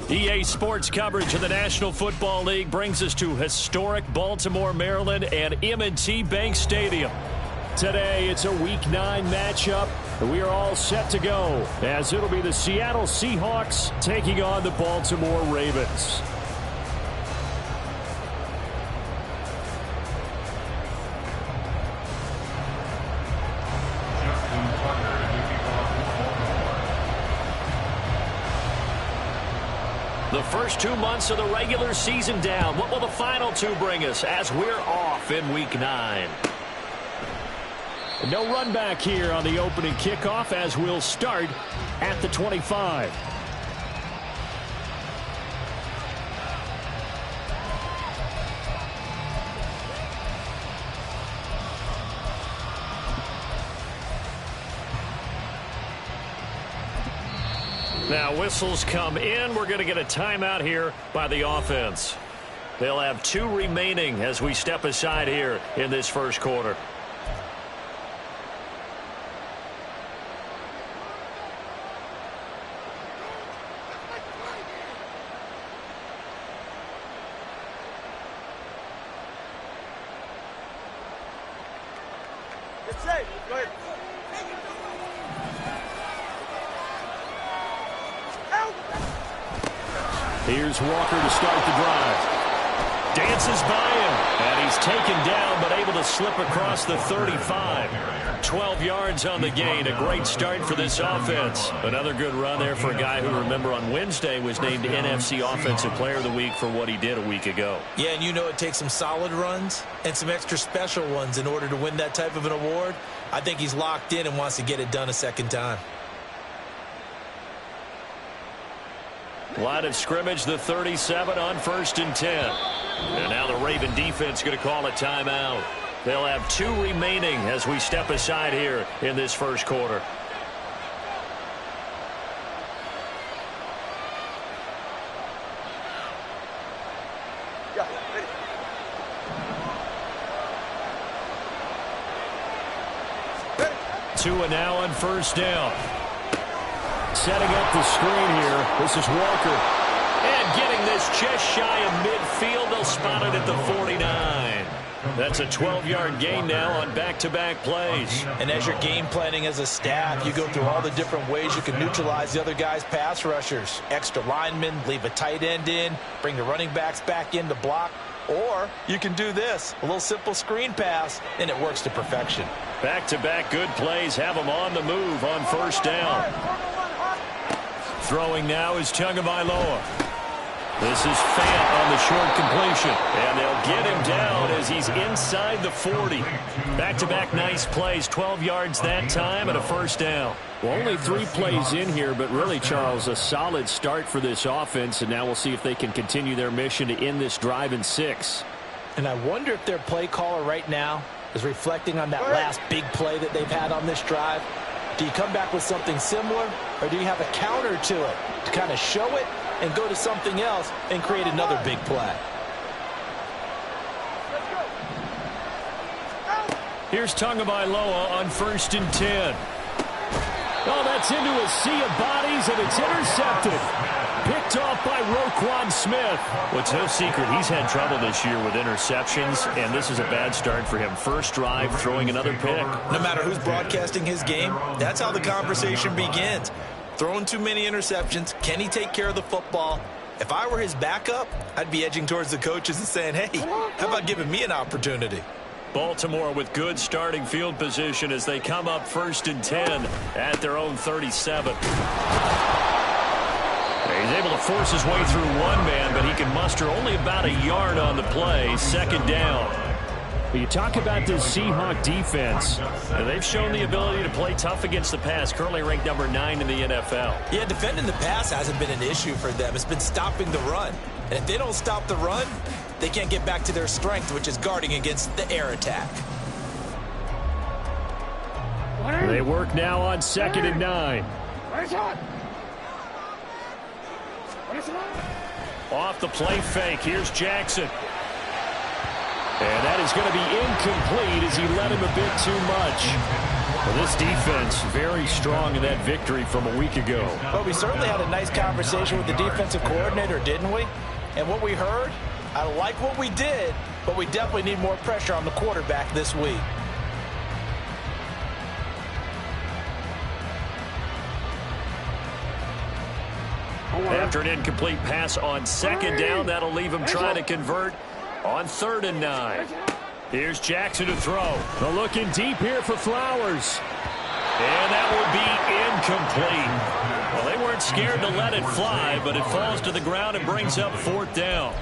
EA Sports coverage of the National Football League brings us to historic Baltimore, Maryland and M&T Bank Stadium. Today, it's a Week 9 matchup. We are all set to go, as it'll be the Seattle Seahawks taking on the Baltimore Ravens. The first 2 months of the regular season down. What will the final 2 bring us as we're off in Week 9? No run back here on the opening kickoff as we'll start at the 25. Now whistles come in. We're going to get a timeout here by the offense. They'll have 2 remaining as we step aside here in this first quarter. Here's Walker to start the drive. Dances by him, and he's taken down but able to slip across the 35. 12 yards on the gain. A great start for this offense. Another good run there for a guy who, remember, on Wednesday was named NFC Offensive Player of the Week for what he did a week ago. Yeah, and you know it takes some solid runs and some extra special ones in order to win that type of an award. I think he's locked in and wants to get it done a second time. Line of scrimmage, the 37 on 1st and 10. And now the Raven defense going to call a timeout. They'll have 2 remaining as we step aside here in this first quarter. Two and now on 1st down. Setting up the screen here. This is Walker. And getting this just shy of midfield. They'll spot it at the 49. That's a 12-yard gain now on back-to-back plays. And as you're game planning as a staff, you go through all the different ways you can neutralize the other guy's pass rushers. Extra linemen, leave a tight end in, bring the running backs back in to block. Or you can do this, a little simple screen pass, and it works to perfection. Back-to-back good plays have them on the move on 1st down. Throwing now is Tagovailoa. This is Fant on the short completion. And they'll get him down as he's inside the 40. Back-to-back nice plays, 12 yards that time and a 1st down. Well, only 3 plays in here, but really, Charles, a solid start for this offense. And now we'll see if they can continue their mission to end this drive in 6. And I wonder if their play caller right now is reflecting on that last big play that they've had on this drive. Do you come back with something similar, or do you have a counter to it to kind of show it and go to something else and create another big play? Here's Tagovailoa on 1st and 10. Oh, that's into a sea of bodies, and it's intercepted. Picked off by Roquan Smith. What's no secret, he's had trouble this year with interceptions, and this is a bad start for him. First drive, throwing another pick. No matter who's broadcasting his game, that's how the conversation begins. Throwing too many interceptions, can he take care of the football? If I were his backup, I'd be edging towards the coaches and saying, hey, how about giving me an opportunity? Baltimore with good starting field position as they come up 1st and 10 at their own 37. He's able to force his way through one man, but he can muster only about a yard on the play. 2nd down. You talk about this Seahawk defense. They've shown the ability to play tough against the pass, currently ranked number 9 in the NFL. Yeah, defending the pass hasn't been an issue for them. It's been stopping the run. And if they don't stop the run, they can't get back to their strength, which is guarding against the air attack. They work now on 2nd and 9. Off the play fake, here's Jackson. And that is going to be incomplete as he led him a bit too much. Well, this defense very strong in that victory from a week ago. But we certainly had a nice conversation with the defensive coordinator, didn't we? And what we heard, I like what we did, but we definitely need more pressure on the quarterback this week. After an incomplete pass on second down, that'll leave him trying to convert on 3rd and 9. Here's Jackson to throw. They're looking deep here for Flowers. And that would be incomplete. Well, they weren't scared to let it fly, but it falls to the ground and brings up 4th down.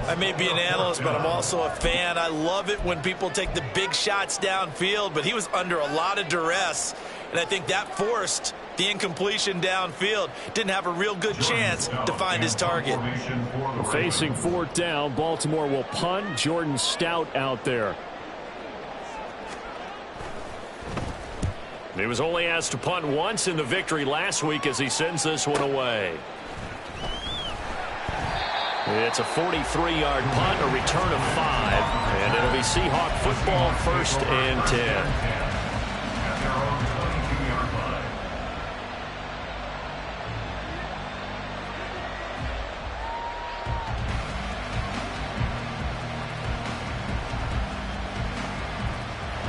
I may be an analyst, but I'm also a fan. I love it when people take the big shots downfield, but he was under a lot of duress, and I think that forced the incompletion downfield. Didn't have a real good chance to find his target. Facing 4th down, Baltimore will punt. Jordan Stout out there. He was only asked to punt once in the victory last week as he sends this one away. It's a 43-yard punt, a return of 5, and it'll be Seahawk football, 1st and 10.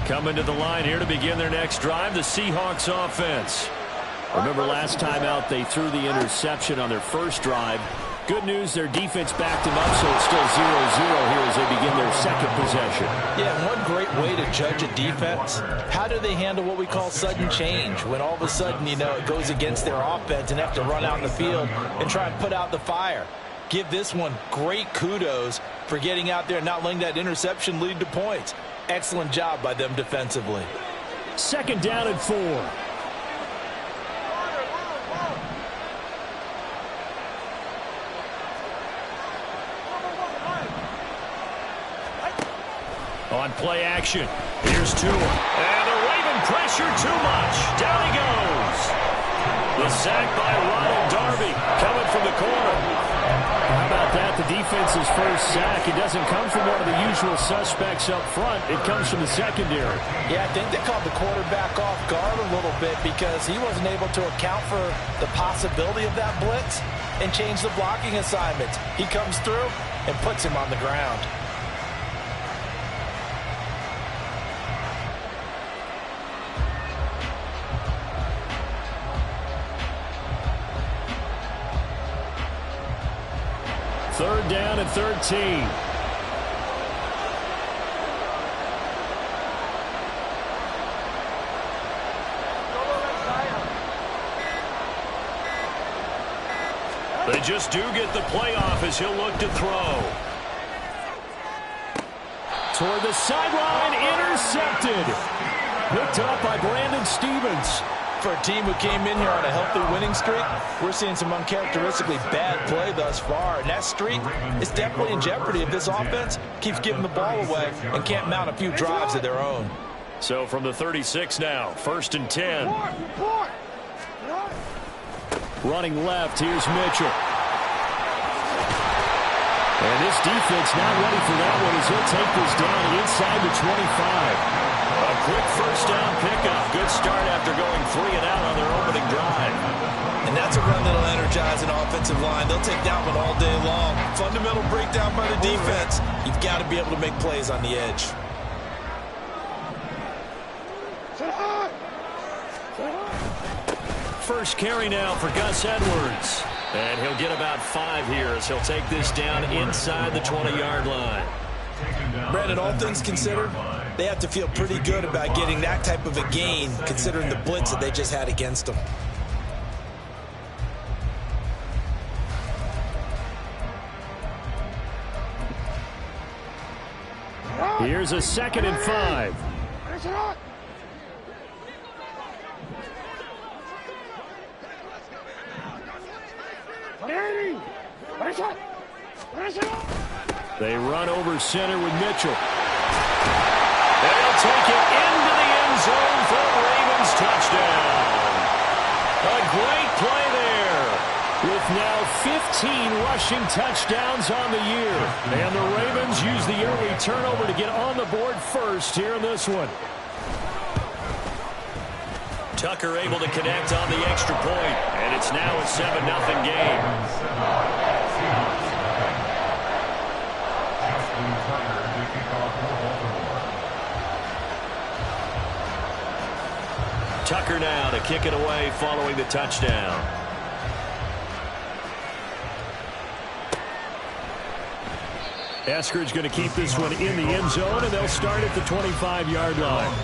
Coming to the line here to begin their next drive, the Seahawks offense. Remember last time out they threw the interception on their first drive. Good news, their defense backed them up, so it's still 0-0 here as they begin their second possession. Yeah, one great way to judge a defense, how do they handle what we call sudden change? When all of a sudden, you know, it goes against their offense and have to run out in the field and try and put out the fire. Give this one great kudos for getting out there and not letting that interception lead to points. Excellent job by them defensively. 2nd down and 4. On play action, here's Tua. And the Raven pressure too much. Down he goes. The sack by Ronald Darby coming from the corner. How about that? The defense's first sack. It doesn't come from one of the usual suspects up front. It comes from the secondary. Yeah, I think they caught the quarterback off guard a little bit because he wasn't able to account for the possibility of that blitz and change the blocking assignments. He comes through and puts him on the ground. Third down and 13. They just do get the playoff as he'll look to throw. Toward the sideline, intercepted. Picked up by Brandon Stevens. For a team who came in here on a healthy winning streak, we're seeing some uncharacteristically bad play thus far. And that streak is definitely in jeopardy if this offense keeps giving the ball away and can't mount a few drives of their own. So from the 36 now, 1st and 10. Running left, here's Mitchell. And this defense not ready for that one as he'll take this down inside the 25. A quick first down pickup. Good start after going 3 and out on their opening drive. And that's a run that'll energize an offensive line. They'll take that one all day long. Fundamental breakdown by the defense. You've got to be able to make plays on the edge. First carry now for Gus Edwards. And he'll get about 5 here as he'll take this down inside the 20-yard line. Brandon, all things considered, they have to feel pretty good about getting that type of a gain considering the blitz that they just had against them. Here's a 2nd and 5. They run over center with Mitchell. They'll take it into the end zone for a Ravens touchdown. A great play there. With now 15 rushing touchdowns on the year. And the Ravens use the early turnover to get on the board first here in this one. Tucker able to connect on the extra point, and it's now a 7-0 game. Tucker now to kick it away following the touchdown. Eskridge going to keep this one in the end zone, and they'll start at the 25-yard line.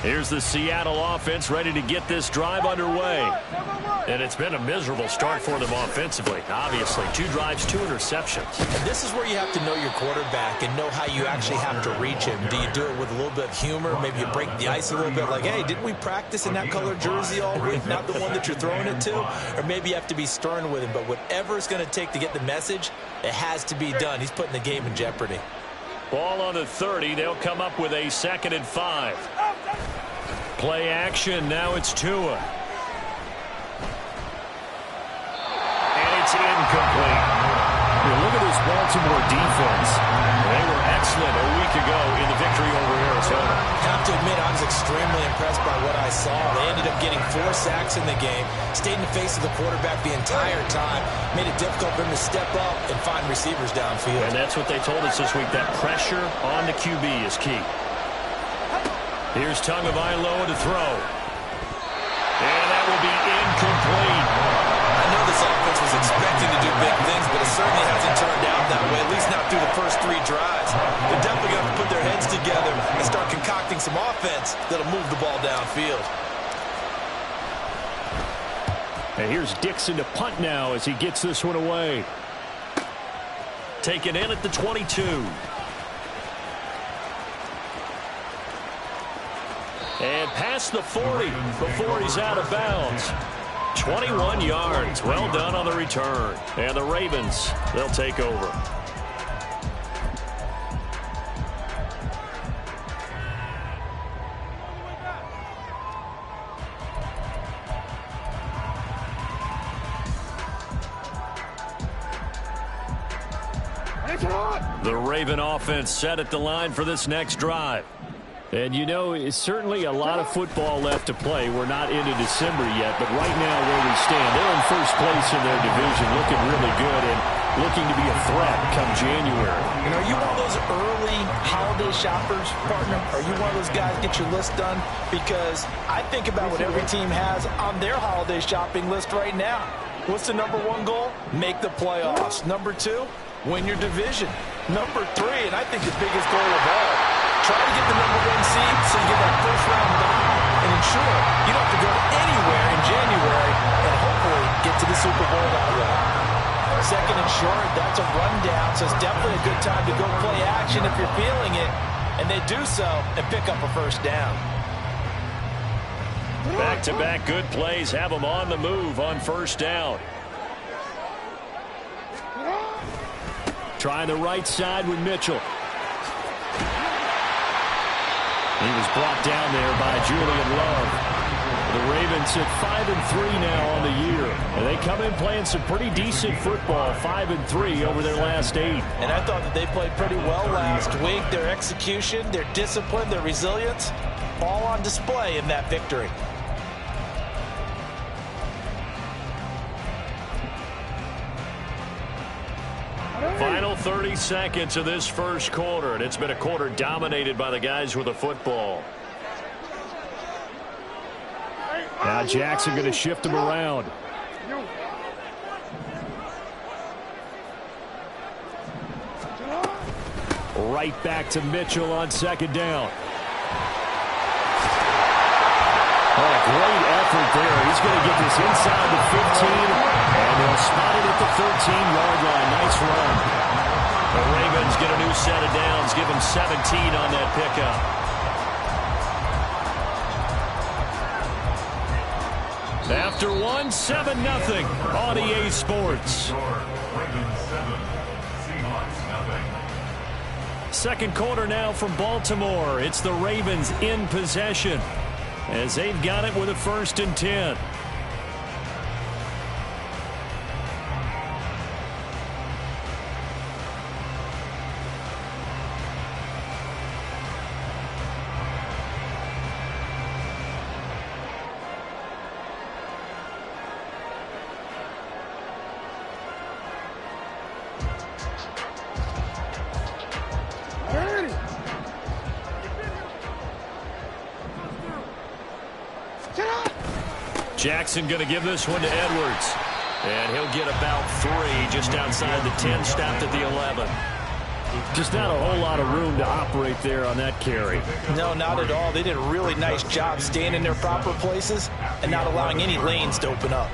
Here's the Seattle offense ready to get this drive underway. And it's been a miserable start for them offensively. Obviously, 2 drives, 2 interceptions. And this is where you have to know your quarterback and know how you actually have to reach him. Do you do it with a little bit of humor? Maybe you break the ice a little bit like, hey, didn't we practice in that color jersey all week, not the one that you're throwing it to? Or maybe you have to be stern with him. But whatever it's going to take to get the message, it has to be done. He's putting the game in jeopardy. Ball on the 30. They'll come up with a 2nd and 5. Play action. Now it's Tua. And it's incomplete. Look at this Baltimore defense. They were excellent a week ago in the victory over Arizona. I have to admit, I was extremely impressed by what I saw. They ended up getting 4 sacks in the game, stayed in the face of the quarterback the entire time, made it difficult for him to step up and find receivers downfield. And that's what they told us this week, that pressure on the QB is key. Here's Tagovailoa to throw. And that will be incomplete. I know this offense was expecting to do big things, but it certainly hasn't turned out that way, at least not through the first 3 drives. They're definitely going to put their heads together and start concocting some offense that'll move the ball downfield. And here's Dixon to punt now as he gets this one away. Taken in at the 22. And past the 40 before he's out of bounds. 21 yards. Well done on the return. And the Ravens, they'll take over. The Raven offense set at the line for this next drive. And, you know, it's certainly a lot of football left to play. We're not into December yet, but right now where we stand, they're in first place in their division, looking really good and looking to be a threat come January. And are you one of those early holiday shoppers, partner? Are you one of those guys get your list done? Because I think about what every team has on their holiday shopping list right now. What's the number 1 goal? Make the playoffs. Number 2, win your division. Number 3, and I think the biggest goal of all, try to get the number 1 seed so you get that first-round bye and ensure you don't have to go anywhere in January and hopefully get to the Super Bowl that way. Second and short, that's a rundown, so it's definitely a good time to go play action if you're feeling it, and they do so and pick up a first down. Back-to-back good plays have them on the move on first down. Trying the right side with Mitchell. He was brought down there by Julian Love. The Ravens at 5-3 now on the year. And they come in playing some pretty decent football, 5-3 over their last 8. And I thought that they played pretty well last week. Their execution, their discipline, their resilience, all on display in that victory. Final 30 seconds of this first quarter, and it's been a quarter dominated by the guys with the football. Now Jackson going to shift him around. Right back to Mitchell on second down. Oh, a great effort there. He's going to get this inside the 15, and they'll spot it at the 13-yard line. Nice run. The Ravens get a new set of downs, give them 17 on that pickup. After 1, 7-0 on EA Sports. Second quarter now from Baltimore. It's the Ravens in possession as they've got it with a 1st and 10. Jackson going to give this one to Edwards. And he'll get about 3 just outside the 10, stopped at the 11. Just not a whole lot of room to operate there on that carry. No, not at all. They did a really nice job staying in their proper places and not allowing any lanes to open up.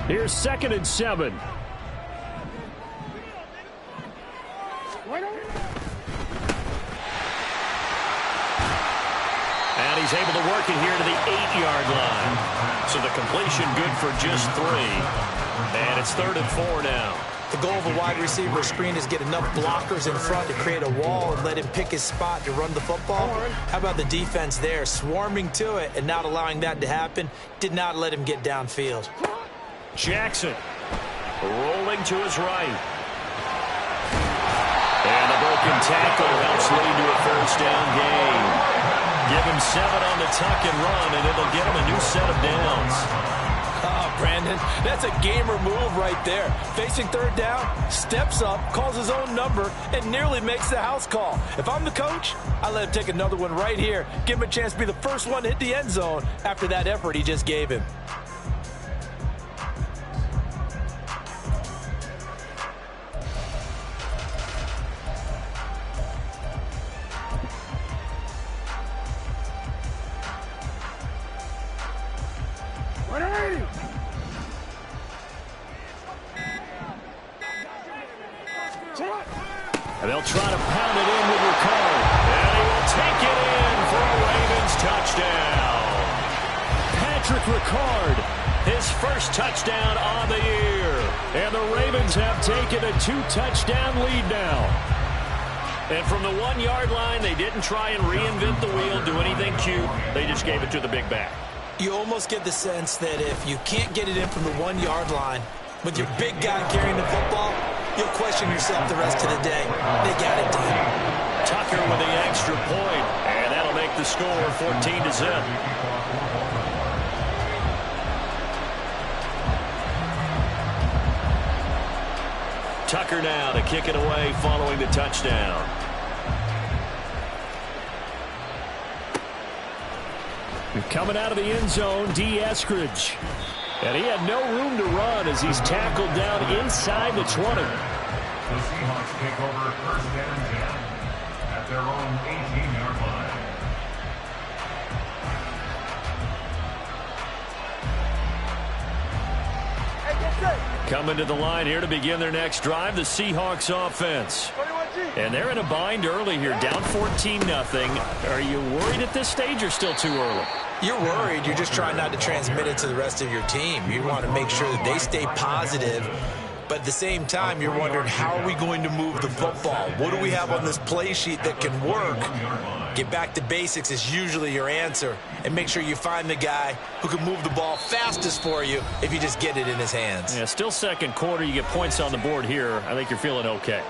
Here's 2nd and 7. And he's able to work it here to the 8-yard line. So the completion good for just 3. And it's 3rd and 4 now. The goal of a wide receiver screen is get enough blockers in front to create a wall and let him pick his spot to run the football. How about the defense there, swarming to it and not allowing that to happen? Did not let him get downfield. Jackson rolling to his right. And a broken tackle helps lead to a 1st down gain. Give him 7 on the tuck and run, and it'll get him a new set of downs. Oh, Brandon, that's a gamer move right there. Facing 3rd down, steps up, calls his own number, and nearly makes the house call. If I'm the coach, I let him take another one right here. Give him a chance to be the first one to hit the end zone after that effort he just gave him. And they'll try to pound it in with Ricard. And he will take it in for a Ravens touchdown. Patrick Ricard, his first touchdown on the year. And the Ravens have taken a 2-touchdown lead now. And from the 1-yard line, they didn't try and reinvent the wheel, do anything cute. They just gave it to the big back. You almost get the sense that if you can't get it in from the 1-yard line with your big guy carrying the football, you'll question yourself the rest of the day. They got it done. Tucker with the extra point, and that'll make the score 14-0. Tucker now to kick it away following the touchdown. Coming out of the end zone, D. Eskridge. And he had no room to run as he's tackled down inside the 20. The Seahawks take over 1st and 10 at their own 18-yard line. Coming to the line here to begin their next drive, the Seahawks offense. And they're in a bind early here, down 14-0. Are you worried at this stage or still too early? You're worried. You're just trying not to transmit it to the rest of your team. You want to make sure that they stay positive. But at the same time, you're wondering, how are we going to move the football? What do we have on this play sheet that can work? Get back to basics is usually your answer. And make sure you find the guy who can move the ball fastest for you if you just get it in his hands. Yeah, still second quarter. You get points on the board here. I think you're feeling okay.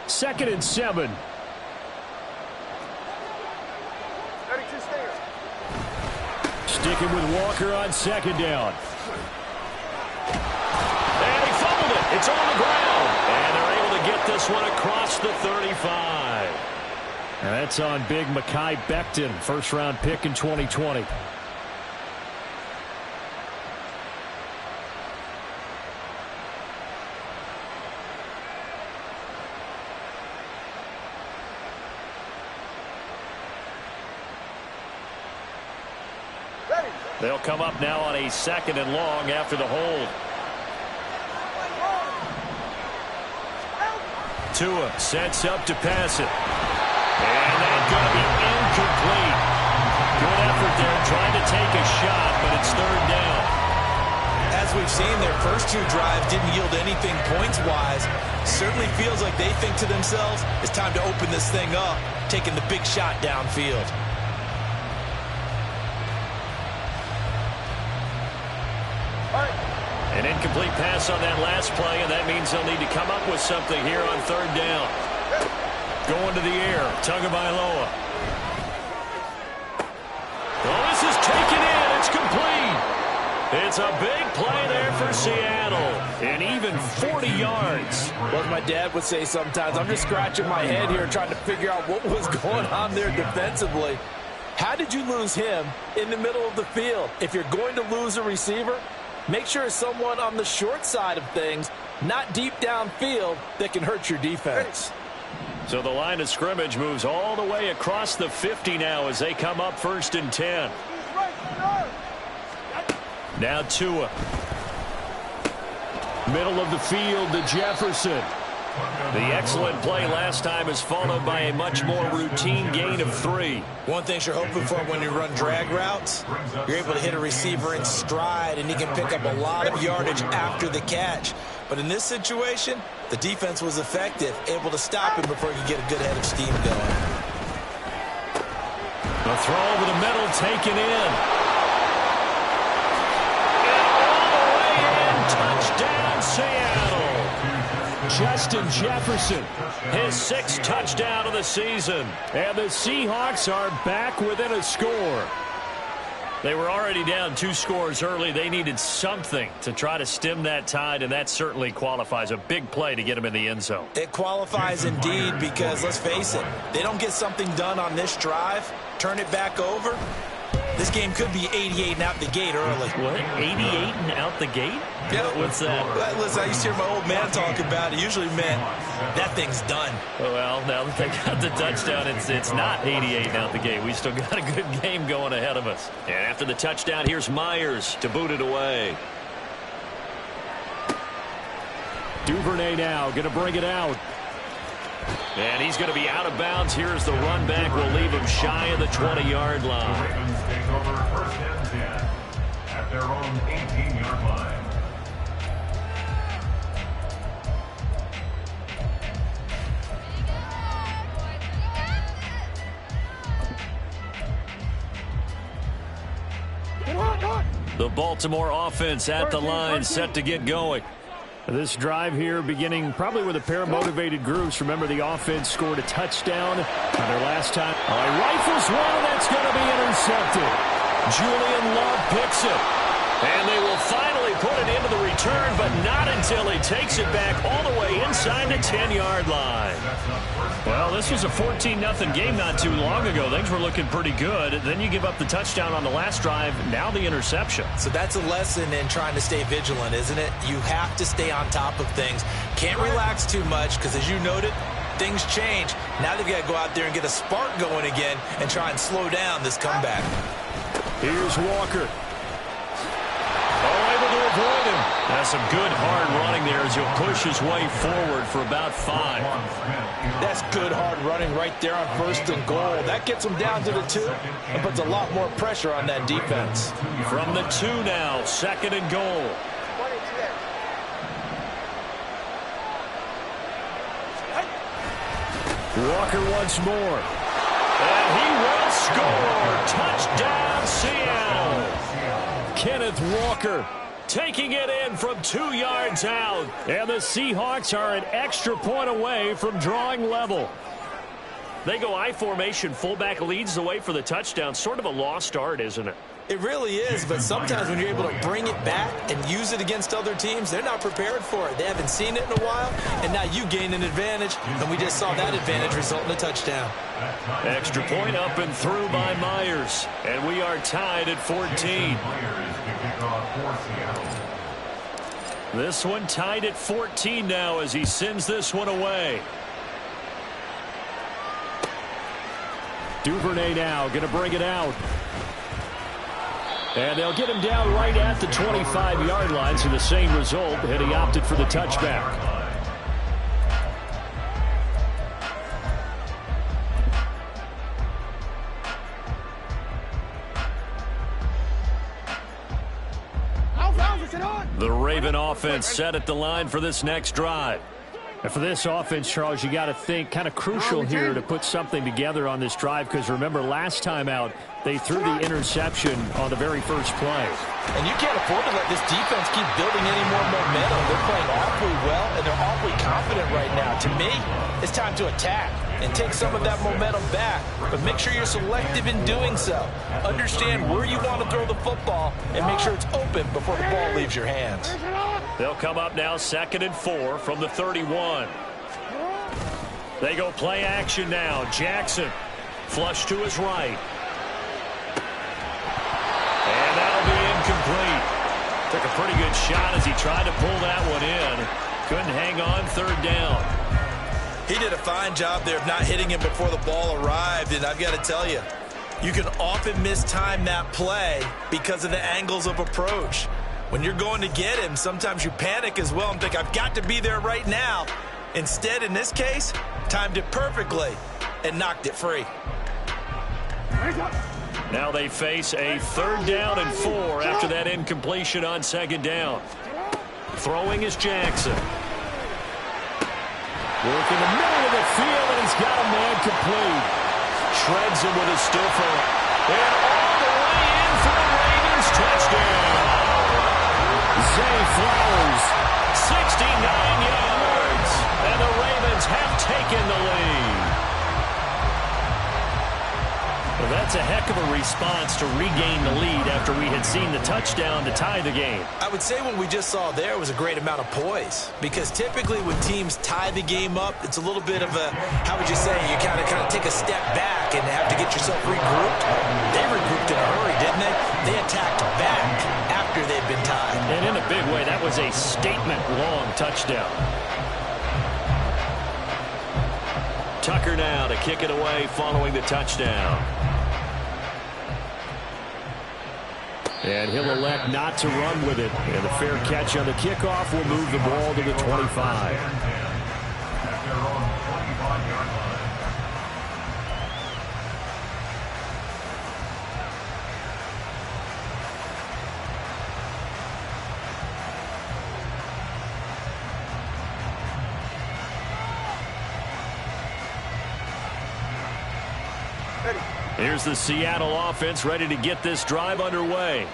Second and 7. Sticking with Walker on 2nd down. And he fumbled it. It's on the ground. And they're able to get this one across the 35. And that's on big Mekhi Becton, first-round pick in 2020. They'll come up now on a 2nd and long after the hold. Tua sets up to pass it. And that's going to be incomplete. Good effort there trying to take a shot, but it's 3rd down. As we've seen, their first 2 drives didn't yield anything points-wise. Certainly feels like they think to themselves, it's time to open this thing up, taking the big shot downfield. An incomplete pass on that last play, and that means they'll need to come up with something here on 3rd down. Going to the air, Tagovailoa. Oh, this is taken in. It's complete. It's a big play there for Seattle, and even 40 yards. Well, as my dad would say sometimes, I'm just scratching my head here trying to figure out what was going on there defensively. How did you lose him in the middle of the field? If you're going to lose a receiver, make sure it's someone on the short side of things, not deep downfield, that can hurt your defense. So the line of scrimmage moves all the way across the 50 now as they come up 1st and 10. Now Tua. Middle of the field to Jefferson. The excellent play last time is followed by a much more routine gain of 3. One thing you're hoping for when you run drag routes, you're able to hit a receiver in stride, and he can pick up a lot of yardage after the catch. But in this situation, the defense was effective, able to stop him before he could get a good head of steam going. The throw over the middle taken in. Touchdown, Seattle. Justin Jefferson, his 6th touchdown of the season. And the Seahawks are back within a score. They were already down 2 scores early. They needed something to try to stem that tide, and that certainly qualifies. A big play to get them in the end zone. It qualifies indeed because, let's face it, they don't get something done on this drive, turn it back over, this game could be 88 and out the gate early. What? 88 and out the gate? Yeah. What's that? Listen, I used to hear my old man talk about it. Usually meant that thing's done. Well, now that they got the touchdown, it's not 88 and out the gate. We still got a good game going ahead of us. And after the touchdown, here's Myers to boot it away. Duvernay now going to bring it out. And he's going to be out of bounds. Here's the run back. We'll leave him shy of the 20-yard line. Ravens take over 1st and 10 at their own 18-yard line. The Baltimore offense at the line, set to get going. This drive here beginning probably with a pair of motivated groups. Remember, the offense scored a touchdown on their last time. Rifles one, that's going to be intercepted. Julian Love picks it. And they will finally put it into the return, but not until he takes it back all the way inside the 10-yard line. Well, this was a 14-0 game not too long ago. Things were looking pretty good. Then you give up the touchdown on the last drive, now the interception. So that's a lesson in trying to stay vigilant, isn't it? You have to stay on top of things. Can't relax too much because, as you noted, things change. Now they've got to go out there and get a spark going again and try and slow down this comeback. Here's Walker. Avoid him. That's some good hard running there as he'll push his way forward for about 5. That's good hard running right there on 1st and goal. That gets him down to the 2 and puts a lot more pressure on that defense. From the 2 now, 2nd and goal. Walker once more. And he will score. Touchdown, Seattle. Kenneth Walker taking it in from 2 yards out. And the Seahawks are an extra point away from drawing level. They go I formation. Fullback leads the way for the touchdown. Sort of a lost art, isn't it? It really is, but sometimes when you're able to bring it back and use it against other teams, they're not prepared for it. They haven't seen it in a while, and now you gain an advantage, and we just saw that advantage result in a touchdown. Extra point up and through by Myers, and we are tied at 14. This one tied at 14 now as he sends this one away. Duvernay now going to bring it out. And they'll get him down right at the 25-yard line, so the same result, and he opted for the touchback. The Raven offense set at the line for this next drive. And for this offense, Charles, you got to think kind of crucial here to put something together on this drive, because remember last time out they threw the interception on the very first play. And you can't afford to let this defense keep building any more momentum. They're playing awfully well, and they're awfully confident right now. To me, it's time to attack and take some of that momentum back. But make sure you're selective in doing so. Understand where you want to throw the football and make sure it's open before the ball leaves your hands. They'll come up now 2nd and 4 from the 31. They go play action now. Jackson flush to his right. And that'll be incomplete. Took a pretty good shot as he tried to pull that one in. Couldn't hang on 3rd down. He did a fine job there of not hitting him before the ball arrived, and I've got to tell you, you can often mistime that play because of the angles of approach. When you're going to get him, sometimes you panic as well and think, I've got to be there right now. Instead, in this case, timed it perfectly and knocked it free. Now they face a 3rd down and 4 after that incompletion on 2nd down. Throwing is Jackson. Work in the middle of the field, and he's got a man complete. Shreds him with a stiffer. And all the way in for the Ravens touchdown. Zay Flowers, 69 yards. And the Ravens have taken the lead. Well, that's a heck of a response to regain the lead after we had seen the touchdown to tie the game. I would say what we just saw there was a great amount of poise, because typically when teams tie the game up, it's a little bit of a, how would you say, you kind of take a step back and have to get yourself regrouped. They regrouped in a hurry, didn't they? They attacked back after they'd been tied. And in a big way, that was a statement-long touchdown. Tucker now to kick it away following the touchdown. And he'll elect not to run with it. And the fair catch on the kickoff will move the ball to the 25. Here's the Seattle offense ready to get this drive underway.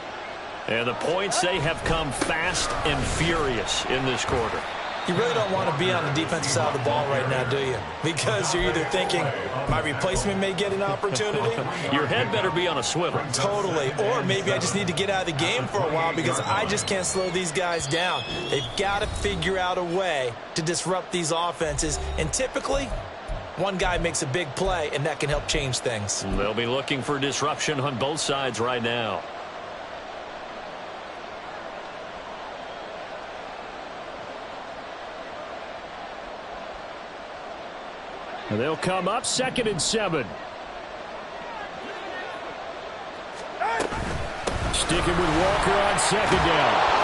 And the points, they have come fast and furious in this quarter. You really don't want to be on the defensive side of the ball right now, do you? Because you're either thinking, my replacement may get an opportunity. Your head better be on a swivel. Totally. Or maybe I just need to get out of the game for a while because I just can't slow these guys down. They've got to figure out a way to disrupt these offenses. And typically, one guy makes a big play, and that can help change things. They'll be looking for disruption on both sides right now. And they'll come up 2nd and 7. Sticking with Walker on 2nd down.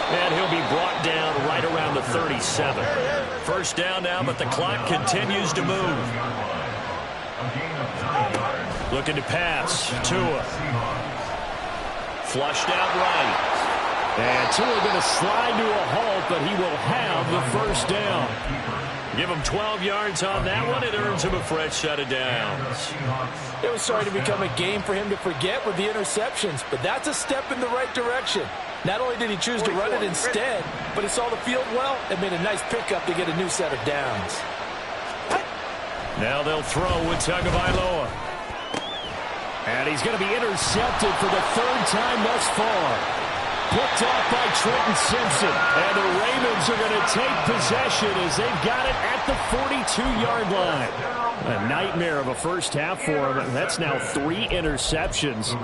And he'll be brought down right around the 37. 1st down now, but the clock continues to move. Looking to pass. Tua. Flushed out right. And Tua going to slide to a halt, but he will have the 1st down. Give him 12 yards on that one. It earns him a fresh set of downs. It was starting to become a game for him to forget with the interceptions, but that's a step in the right direction. Not only did he choose to run it instead, but he saw the field well and made a nice pickup to get a new set of downs. Now they'll throw with Tagovailoa. And he's going to be intercepted for the 3rd time thus far. Picked off by Trenton Simpson. And the Ravens are going to take possession as they've got it at the 42-yard line. A nightmare of a first half for him. That's now 3 interceptions.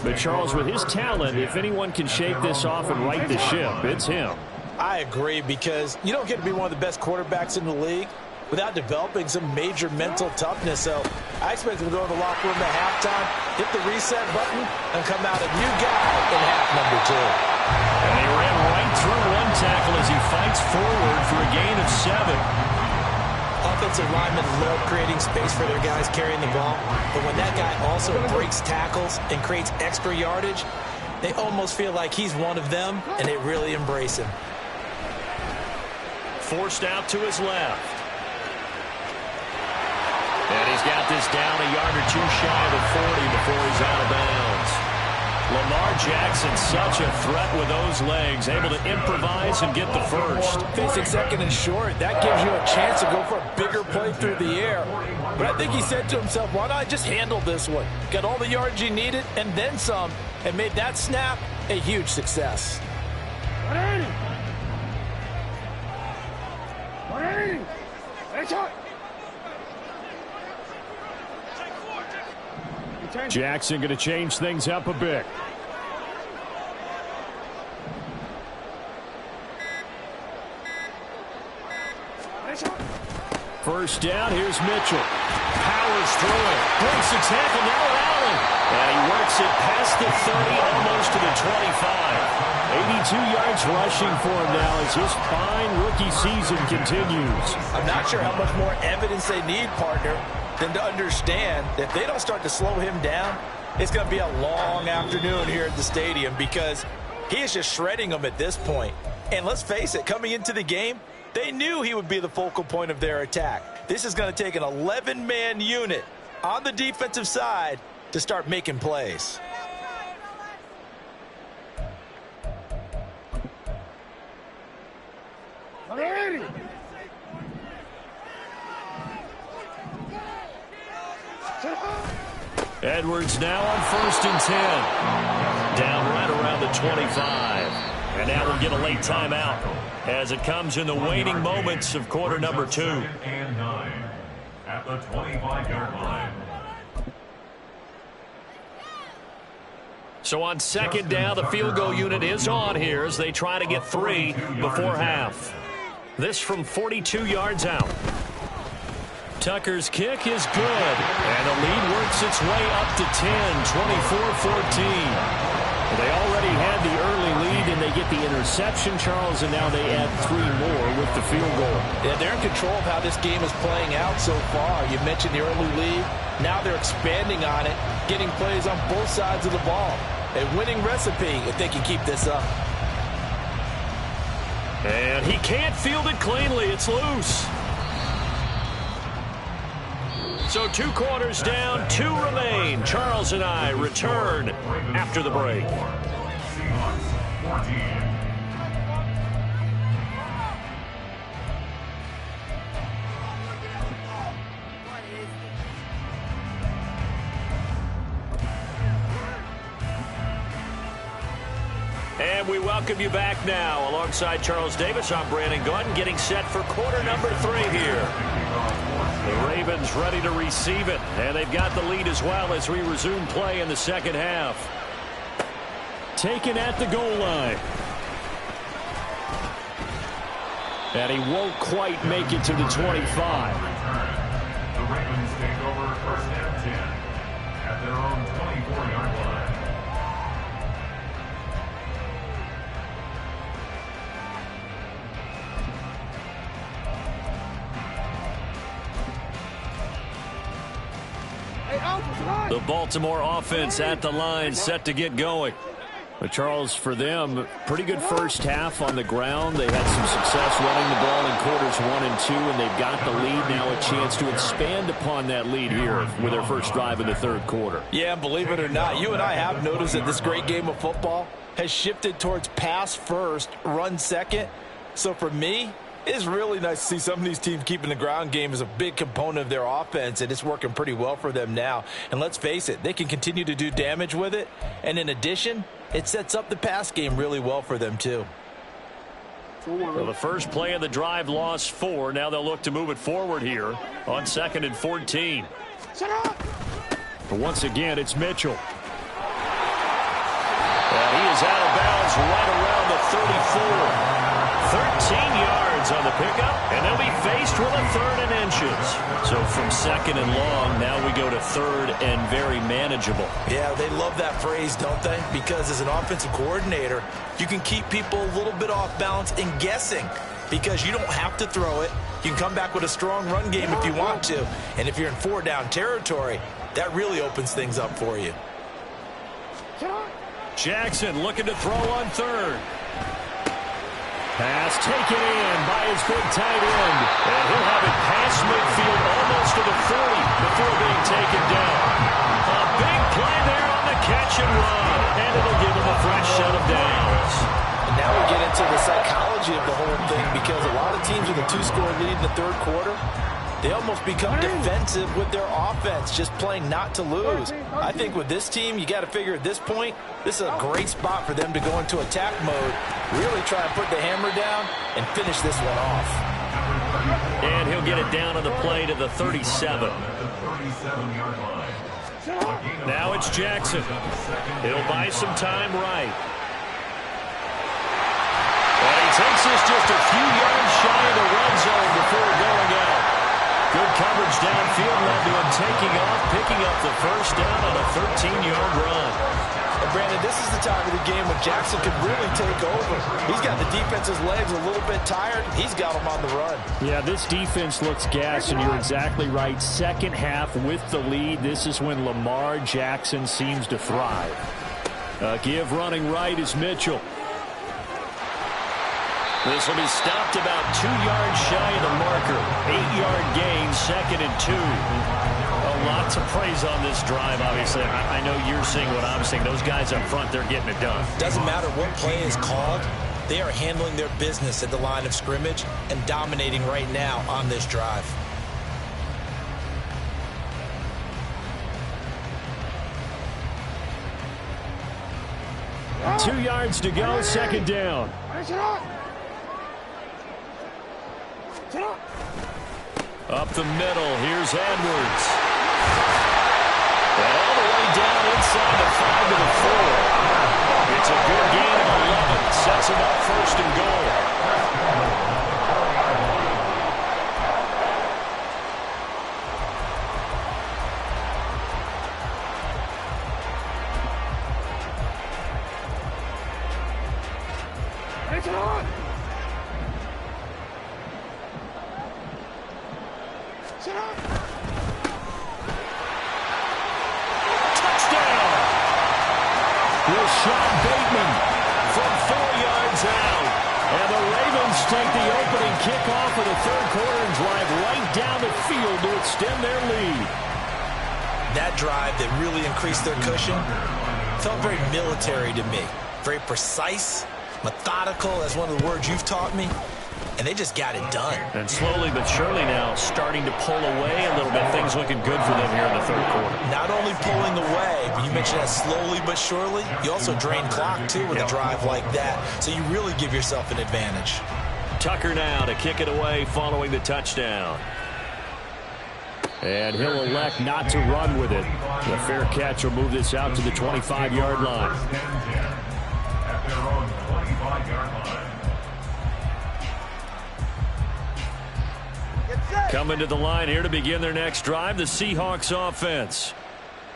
But Charles, with his talent, if anyone can shake this off and right the ship, it's him. I agree, because you don't get to be one of the best quarterbacks in the league without developing some major mental toughness. So I expect him to go to the locker room at halftime, hit the reset button, and come out a new guy in half number 2. And he ran right through one tackle as he fights forward for a gain of 7. Offensive linemen love creating space for their guys carrying the ball, but when that guy also breaks tackles and creates extra yardage, they almost feel like he's one of them, and they really embrace him. Forced out to his left. And he's got this down a yard or 2 shy of the 40 before he's out of bounds. Lamar Jackson, such a threat with those legs, able to improvise and get the first. Facing second and short, that gives you a chance to go for a bigger play through the air. But I think he said to himself, why not just handle this one? Got all the yards he needed and then some, and made that snap a huge success. Jackson going to change things up a bit. First down, here's Mitchell. Powers through it. Breaks the tackle, now Allen. And he works it past the 30, almost to the 25. 82 yards rushing for him now as his fine rookie season continues. I'm not sure how much more evidence they need, partner, than to understand that if they don't start to slow him down, it's going to be a long afternoon here at the stadium because he is just shredding them at this point. And let's face it, coming into the game, they knew he would be the focal point of their attack. This is going to take an 11-man unit on the defensive side to start making plays. Edwards now on 1st and 10. Down right around the 25. And now we'll get a late timeout as it comes in the waning moments of quarter number 2. And 9 at the 25-yard line. So on 2nd down, the field goal unit is on here as they try to get 3 before half. This from 42 yards out. Tucker's kick is good, and the lead works its way up to 10, 24-14. They already had the early lead, and they get the interception, Charles, and now they add 3 more with the field goal. Yeah, they're in control of how this game is playing out so far. You mentioned the early lead. Now they're expanding on it, getting plays on both sides of the ball. A winning recipe if they can keep this up. And he can't field it cleanly. It's loose. So 2 quarters down, 2 remain. Charles and I return after the break. Seahawks 14. And we welcome you back now. Alongside Charles Davis, I'm Brandon Gaudin, getting set for quarter number 3 here. The Ravens ready to receive it, and they've got the lead as well as we resume play in the second half. Taken at the goal line. And he won't quite make it to the 25. The Ravens take over 1st and 10 at their own 24-yard line. The Baltimore offense at the line, set to get going. But Charles, for them, pretty good first half on the ground. They had some success running the ball in quarters 1 and 2, and they've got the lead now, a chance to expand upon that lead here with their first drive in the 3rd quarter. Yeah, believe it or not, you and I have noticed that this great game of football has shifted towards pass first, run second. So for me, it's really nice to see some of these teams keeping the ground game as a big component of their offense, and it's working pretty well for them now. And let's face it, they can continue to do damage with it. And in addition, it sets up the pass game really well for them too. Well, the first play of the drive lost 4. Now they'll look to move it forward here on 2nd and 14. But once again, it's Mitchell. And he is out of bounds right around the 34. 13 yards on the pickup, and they'll be faced with a 3rd and inches. So from 2nd and long, now we go to 3rd and very manageable. Yeah, they love that phrase, don't they? Because as an offensive coordinator, you can keep people a little bit off balance and guessing because you don't have to throw it. You can come back with a strong run game if you want to. And if you're in 4-down territory, that really opens things up for you. Jackson looking to throw on 3rd. Pass taken in by his big tight end. And he'll have it past midfield almost to the 40 before being taken down. A big play there on the catch and run. And it'll give him a fresh set of downs. And now we get into the psychology of the whole thing because a lot of teams with a 2-score lead in the 3rd quarter, they almost become defensive with their offense, just playing not to lose. I think with this team, you got to figure at this point, this is a great spot for them to go into attack mode, really try and put the hammer down and finish this one off. And he'll get it down on the play to the 37. Now it's Jackson. He'll buy some time right. And he takes this just a few yards shy of the red zone before going out. Good coverage downfield led to him taking off, picking up the first down on a 13-yard run. And Brandon, this is the time of the game when Jackson could really take over. He's got the defense's legs a little bit tired. He's got them on the run. Yeah, this defense looks gassed, and you're exactly right. Second half with the lead, this is when Lamar Jackson seems to thrive. Give running right is Mitchell. This will be stopped about 2 yards shy of the marker. 8-yard gain, 2nd and 2. A lot to praise on this drive, obviously. I know you're seeing what I'm seeing. Those guys up front, they're getting it done. Doesn't matter what play is called. They are handling their business at the line of scrimmage and dominating right now on this drive. Two yards to go, 2nd down. Up the middle, here's Edwards. And all the way down inside the 5 to the 4. It's a good gain of 11. Sets him up 1st and goal. Touchdown! Rashad Bateman from 4 yards out. And the Ravens take the opening kickoff of the 3rd quarter and drive right down the field to extend their lead. That drive that really increased their cushion felt very military to me. Very precise, methodical, that's one of the words you've taught me. And they just got it done. And slowly but surely now starting to pull away a little bit. Things looking good for them here in the 3rd quarter. Not only pulling away, but you mentioned that slowly but surely. You also drain clock, too, with a drive like that. So you really give yourself an advantage. Tucker now to kick it away following the touchdown. And he'll elect not to run with it. The fair catch will move this out to the 25-yard line. At their own 25-yard line. Coming to the line here to begin their next drive, the Seahawks offense.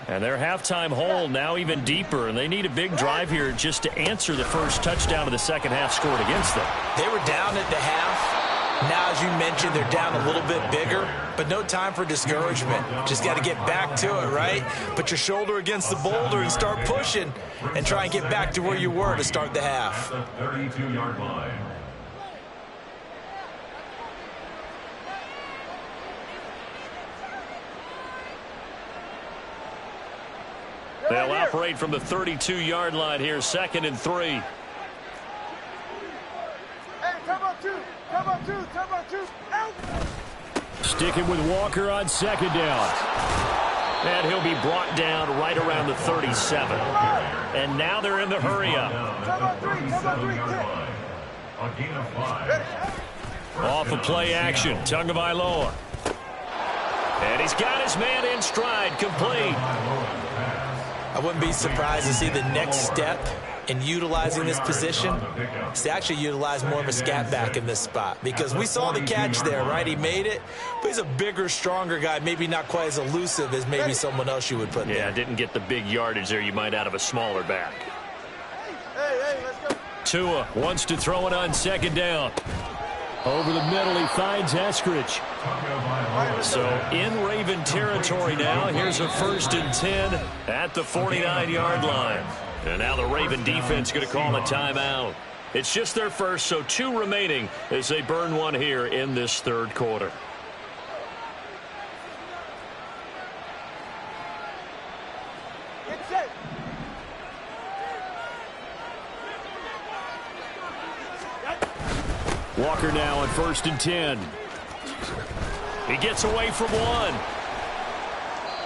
And their halftime hole now even deeper, and they need a big drive here just to answer the first touchdown of the second half scored against them. They were down at the half. Now, as you mentioned, they're down a little bit bigger, but no time for discouragement. Just got to get back to it, right? Put your shoulder against the boulder and start pushing and try and get back to where you were to start the half. The 32-yard line. They'll operate from the 32-yard line here, 2nd and 3. Hey, come on, two. Out. Sticking with Walker on 2nd down. And he'll be brought down right around the 37. And now they're in the hurry-up. Come on, three. A gain of 5. Off of play action, Tagovailoa. And he's got his man in stride, complete. I wouldn't be surprised to see the next step in utilizing this position is to actually utilize more of a scat back in this spot, because we saw the catch there, right? He made it, but he's a bigger, stronger guy, maybe not quite as elusive as maybe someone else you would put there. Yeah, didn't get the big yardage there you might out of a smaller back. Hey, let's go. Tua wants to throw it on second down. Over the middle, he finds Eskridge. So in Raven territory now. Here's a 1st and 10 at the 49-yard line. And now the Raven defense going to call a timeout. It's just their first, so 2 remaining as they burn one here in this third quarter. Get set. Walker now on 1st and 10. He gets away from one.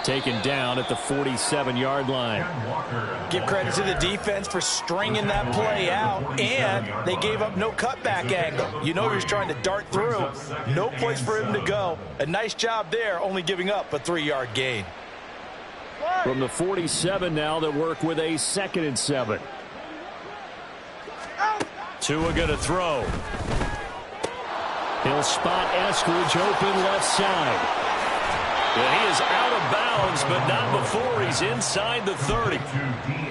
Taken down at the 47-yard line. Give credit to the defense for stringing that play out, and they gave up no cutback angle. You know he was trying to dart through. No place for him to go. A nice job there, only giving up a 3-yard gain. From the 47 now, they work with a 2nd and 7. Tua going to throw. He'll spot Eskridge open left side. And he is out of bounds, but not before he's inside the 30.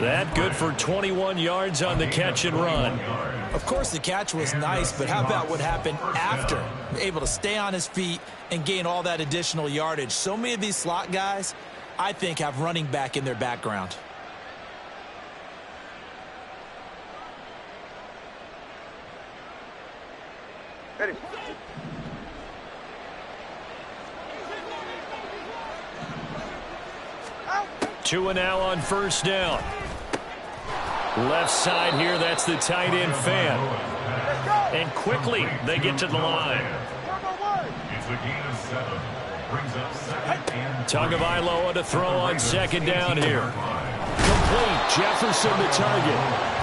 That good for 21 yards on the catch and run. Of course, the catch was nice, but how about what happened after? Able to stay on his feet and gain all that additional yardage. So many of these slot guys, I think, have running back in their background. Ready. Tua now on 1st down. Left side here, that's the tight end fan. And quickly they get to the line. It's a gain of 7. Brings up 2nd and 3. Tagovailoa to throw on 2nd down here. Complete. Jefferson the target.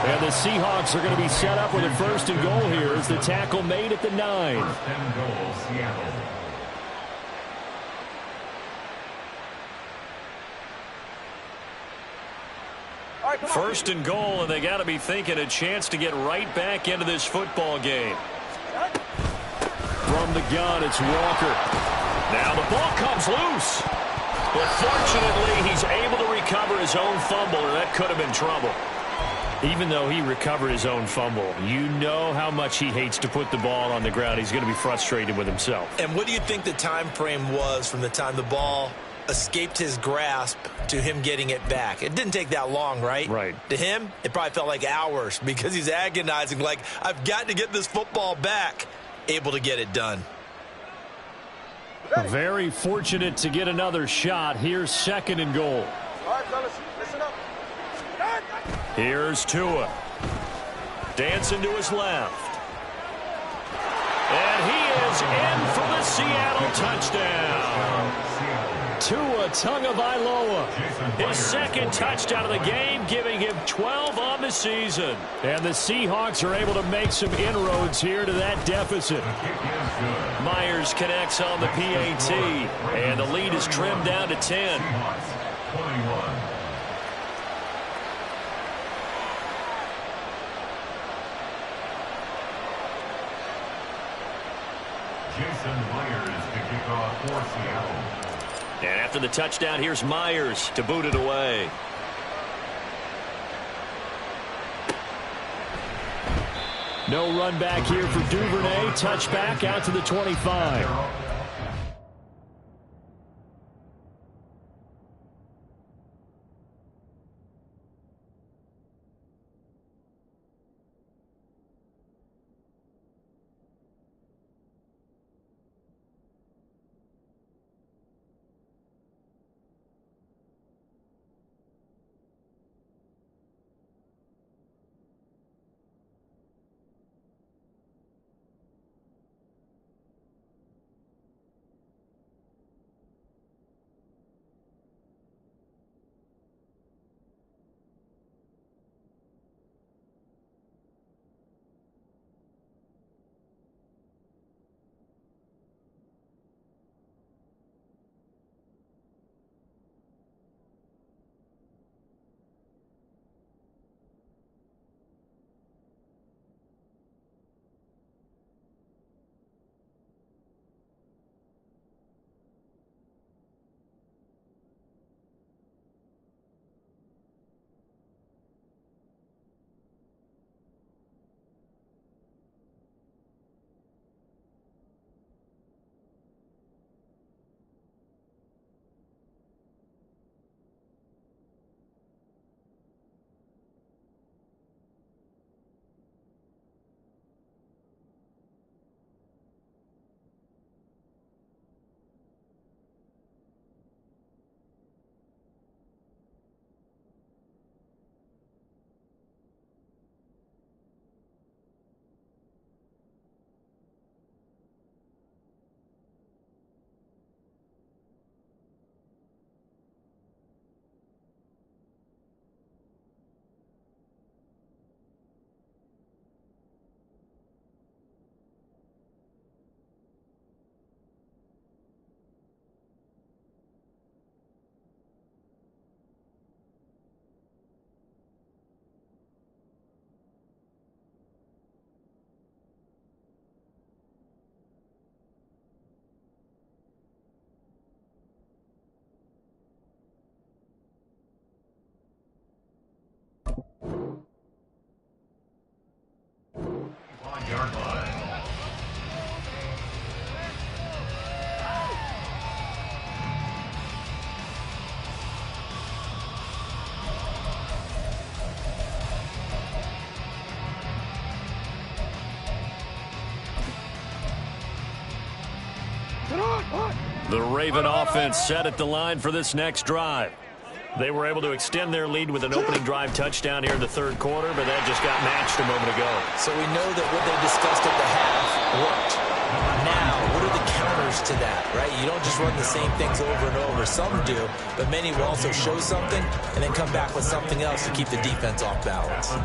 And the Seahawks are going to be set up with a 1st and goal here as the tackle made at the 9. 1st and goal, Seattle. All right, come on. 1st and goal, and they got to be thinking a chance to get right back into this football game. From the gun, it's Walker. Now the ball comes loose. But fortunately, he's able to recover his own fumble, or that could have been trouble. Even though he recovered his own fumble, you know how much he hates to put the ball on the ground. He's going to be frustrated with himself. And what do you think the time frame was from the time the ball escaped his grasp to him getting it back? It didn't take that long, right? Right. To him, it probably felt like hours because he's agonizing, like, I've got to get this football back. Able to get it done. Very fortunate to get another shot. Here's 2nd and goal. All right, fellas, listen up. Here's Tua. Dancing to his left. And he is in for the Seattle touchdown. Tua Tagovailoa, his 2nd touchdown of the game, giving him 12 on the season. And the Seahawks are able to make some inroads here to that deficit. Myers connects on the PAT, and the lead is trimmed down to 10. Seahawks, 21. Jason Myers to kick off for Seattle. And after the touchdown, here's Myers to boot it away. No run back here for Duvernay. Touchback out to the 25. The Raven offense set at the line for this next drive. They were able to extend their lead with an opening drive touchdown here in the third quarter, but that just got matched a moment ago. So we know that what they discussed at the half worked. Now, what are the counters to that, right? You don't just run the same things over and over. Some do, but many will also show something and then come back with something else to keep the defense off balance.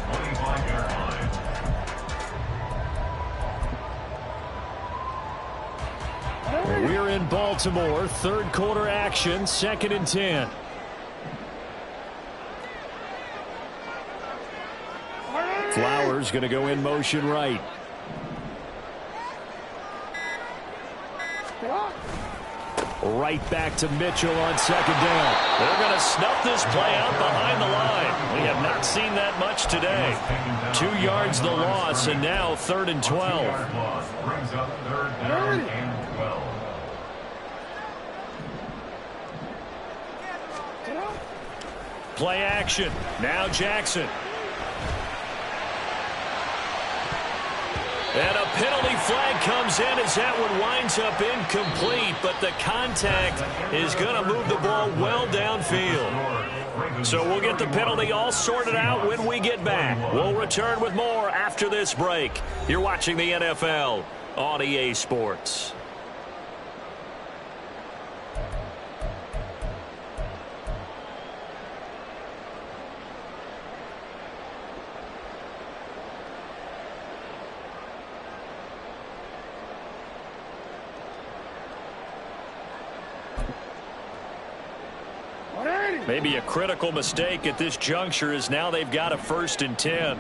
We're in Baltimore, third quarter action, 2nd and 10. Flowers going to go in motion right. Right back to Mitchell on 2nd down. They're going to snuff this play out behind the line. We have not seen that much today. 2 yards the loss, and now 3rd and 12. Brings up 3rd down and 12. Play action. Now Jackson. And a penalty flag comes in as that one winds up incomplete, but the contact is going to move the ball well downfield. So we'll get the penalty all sorted out when we get back. We'll return with more after this break. You're watching the NFL on EA Sports. Maybe a critical mistake at this juncture is now they've got a 1st and 10.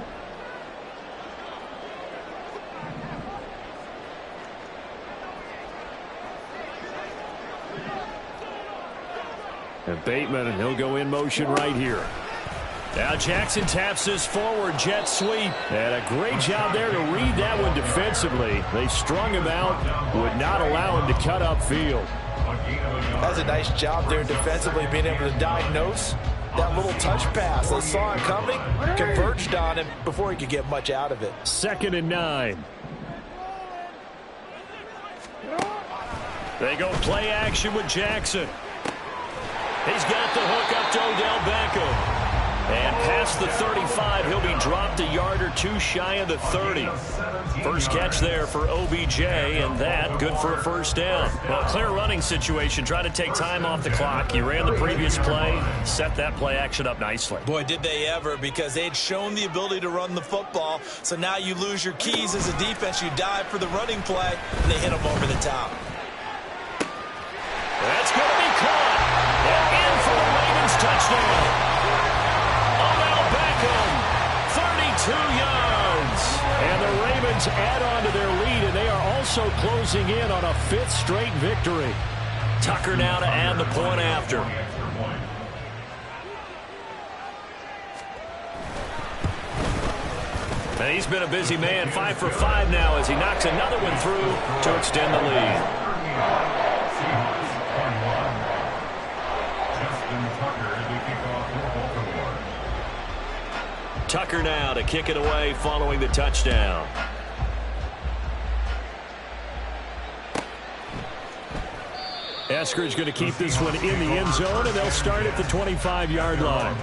And Bateman, and he'll go in motion right here. Now Jackson taps this forward jet sweep. And a great job there to read that one defensively. They strung him out, would not allow him to cut upfield. That's a nice job there defensively, being able to diagnose that little touch pass. They saw it coming, converged on him before he could get much out of it. 2nd and 9. They go play action with Jackson. He's got the hook up to Odell Beckham. And past the 35, he'll be dropped a yard or 2 shy of the 30. First catch there for OBJ, and that good for a 1st down. Well, clear running situation. Try to take time off the clock. You ran the previous play, set that play action up nicely. Boy, did they ever, because they'd shown the ability to run the football. So now you lose your keys as a defense. You dive for the running play, and they hit them over the top. That's going to be caught. And in for the Ravens touchdown. 32 yards. And the Ravens add on to their lead, and they are also closing in on a 5th straight victory. Tucker now to add the point after. And he's been a busy man, 5 for 5 now as he knocks another one through to extend the lead. Tucker now to kick it away following the touchdown. Eskridge going to keep this one in the end zone, and they'll start at the 25-yard line.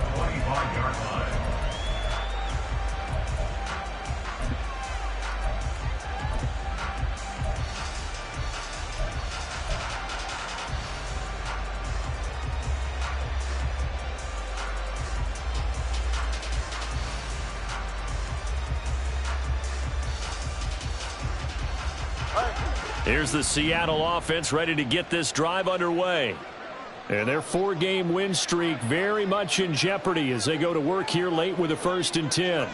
Here's the Seattle offense ready to get this drive underway. And their 4-game win streak very much in jeopardy as they go to work here late with a 1st and 10.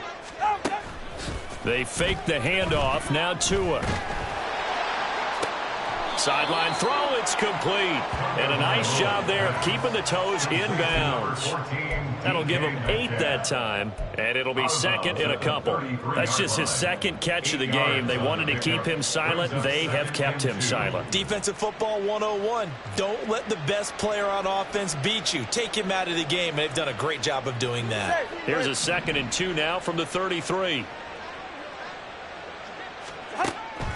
They fake the handoff. Now Tua. Sideline throw. It's complete. And a nice job there of keeping the toes in bounds. That'll give him 8 that time, and it'll be 2nd in a couple. That's just his 2nd catch of the game. They wanted to keep him silent. They have kept him silent. Defensive football 101. Don't let the best player on offense beat you. Take him out of the game, and they've done a great job of doing that. Here's a 2nd and 2 now from the 33.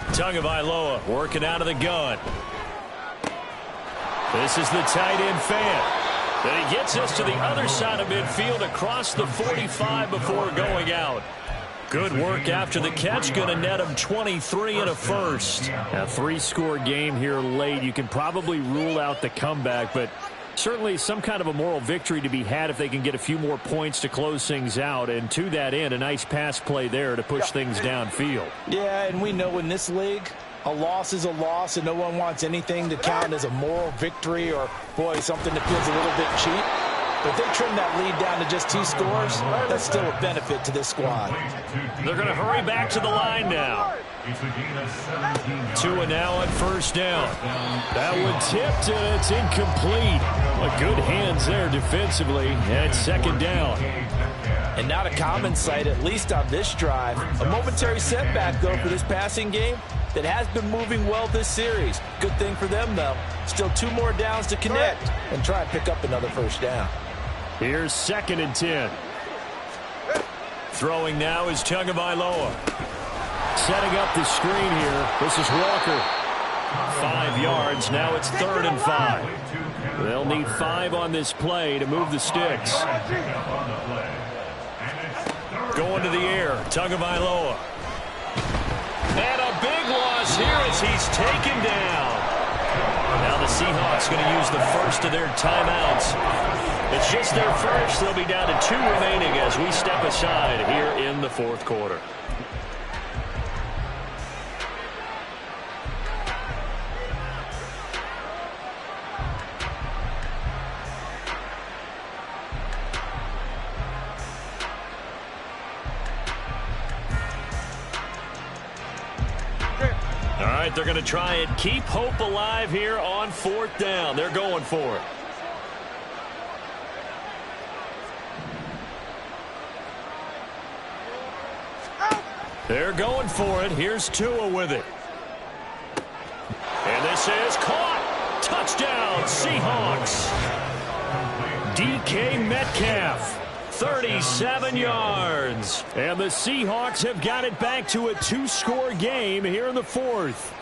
Tagovailoa working out of the gun. This is the tight end Fant. And he gets us to the other side of midfield across the 45 before going out. Good work after the catch. Going to net him 23 and a first. A three-score game here late. You can probably rule out the comeback, but certainly some kind of a moral victory to be had if they can get a few more points to close things out. And to that end, a nice pass play there to push things downfield. Yeah, and we know in this league, a loss is a loss, and no one wants anything to count as a moral victory or, boy, something that feels a little bit cheap. But if they trim that lead down to just 2 scores, that's still a benefit to this squad. They're going to hurry back to the line now. Tua now on first down. That one tipped, and it's incomplete. Good hands there defensively, and second down. And not a common sight, at least on this drive. A momentary setback, though, for this passing game that has been moving well this series. Good thing for them, though. Still 2 more downs to connect and try and pick up another first down. Here's 2nd and 10. Throwing now is Tagovailoa. Setting up the screen here. This is Walker. 5 yards. Now it's 3rd and 5. They'll need 5 on this play to move the sticks. Going to the air. Tagovailoa. And a big loss here as he's taken down. Now the Seahawks going to use the first of their timeouts. It's just their first. They'll be down to 2 remaining as we step aside here in the 4th quarter. All right, they're going to try and keep hope alive here on 4th down. They're going for it. They're going for it. Here's Tua with it. And this is caught. Touchdown, Seahawks. DK Metcalf, 37 yards. And the Seahawks have got it back to a 2-score game here in the 4th.